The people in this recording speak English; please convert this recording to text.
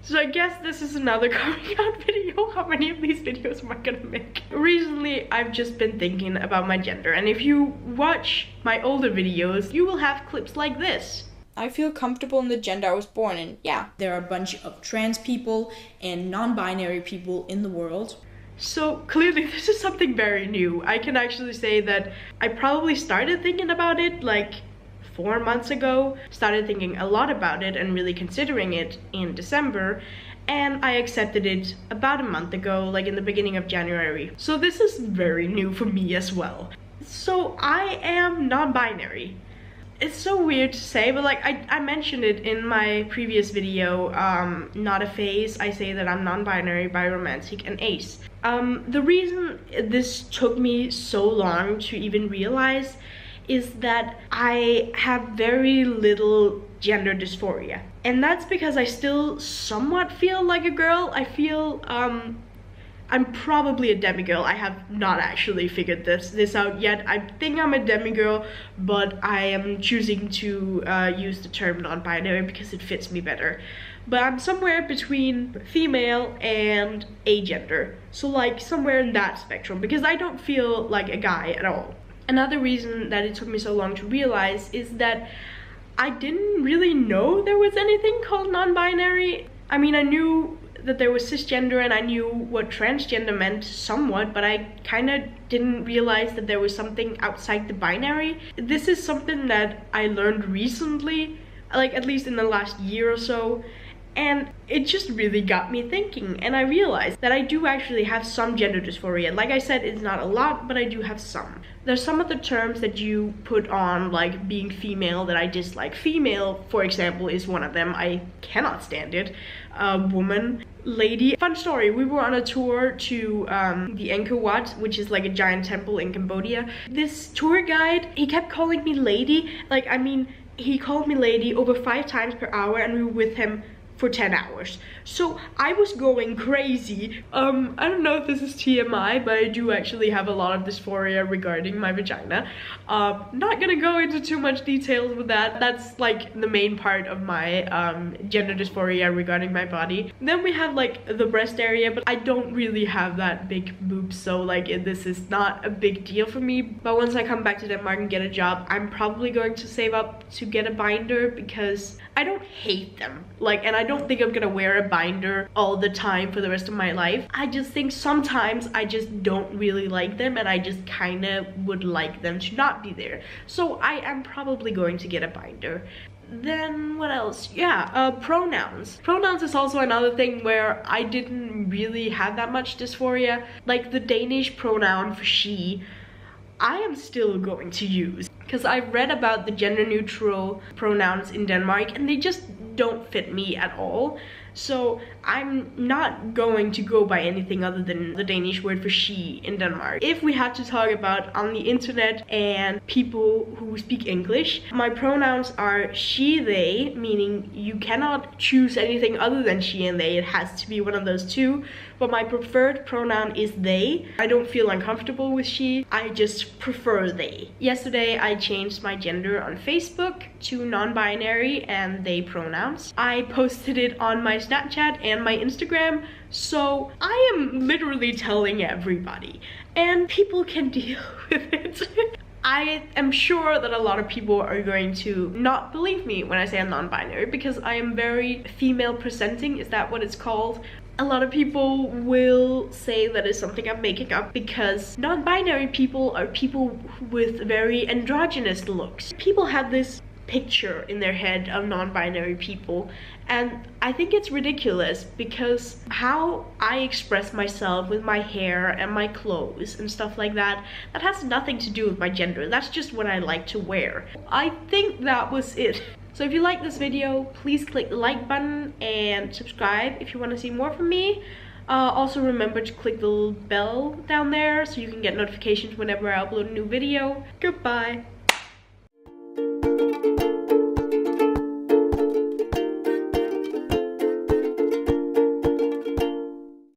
So I guess this is another coming out video. How many of these videos am I gonna make? Recently, I've just been thinking about my gender, and if you watch my older videos, you will have clips like this. I feel comfortable in the gender I was born in. Yeah, there are a bunch of trans people and non-binary people in the world. So clearly this is something very new. I can actually say that I probably started thinking about it like 4 months ago, started thinking a lot about it and really considering it in December, and I accepted it about a month ago, like in the beginning of January. So this is very new for me as well. So I am non-binary. It's so weird to say, but like I mentioned it in my previous video, Not a Phase. I say that I'm non-binary, biromantic, and ace. The reason this took me so long to even realize is that I have very little gender dysphoria. And that's because I still somewhat feel like a girl. I feel, I'm probably a demigirl. I have not actually figured this out yet. I think I'm a demigirl, but I am choosing to use the term non-binary because it fits me better. But I'm somewhere between female and agender. So like somewhere in that spectrum, because I don't feel like a guy at all. Another reason that it took me so long to realize is that I didn't really know there was anything called non-binary. I mean, I knew that there was cisgender and I knew what transgender meant somewhat, but I kind of didn't realize that there was something outside the binary. This is something that I learned recently, like at least in the last year or so, and it just really got me thinking, and I realized that I do actually have some gender dysphoria. Like I said, it's not a lot, but I do have some. There's some of the terms that you put on, like being female, that I dislike. Female, for example, is one of them. I cannot stand it. Woman, lady. Fun story, we were on a tour to the Angkor Wat, which is like a giant temple in Cambodia. This tour guide, he kept calling me lady. Like, I mean, he called me lady over 5 times per hour, and we were with him for 10 hours. So I was going crazy. I don't know if this is TMI, but I do actually have a lot of dysphoria regarding my vagina. Not gonna go into too much details with that. That's like the main part of my gender dysphoria regarding my body. Then we have like the breast area, but I don't really have that big boobs, so like this is not a big deal for me. But once I come back to Denmark and get a job, I'm probably going to save up to get a binder because I don't hate them. Like, and I don't think I'm gonna wear a binder all the time for the rest of my life. I just think sometimes I just don't really like them, and I just kind of would like them to not be there. So I am probably going to get a binder. Then what else? Yeah, pronouns. Pronouns is also another thing where I didn't really have that much dysphoria. Like the Danish pronoun for she, I am still going to use, because I've read about the gender neutral pronouns in Denmark and they just don't fit me at all. So I'm not going to go by anything other than the Danish word for she in Denmark. If we had to talk about on the internet and people who speak English, my pronouns are she, they, meaning you cannot choose anything other than she and they. It has to be one of those two. But my preferred pronoun is they. I don't feel uncomfortable with she. I just prefer they. Yesterday I changed my gender on Facebook to non-binary and they pronouns. I posted it on my Snapchat and my Instagram, so I am literally telling everybody, and people can deal with it. I am sure that a lot of people are going to not believe me when I say I'm non-binary because I am very female presenting. Is that what it's called? A lot of people will say that it's something I'm making up because non-binary people are people with very androgynous looks. People have this picture in their head of non-binary people, and I think it's ridiculous because how I express myself with my hair and my clothes and stuff like that, that has nothing to do with my gender. That's just what I like to wear. I think that was it. So if you like this video, please click the like button and subscribe if you want to see more from me. Also remember to click the little bell down there so you can get notifications whenever I upload a new video. Goodbye.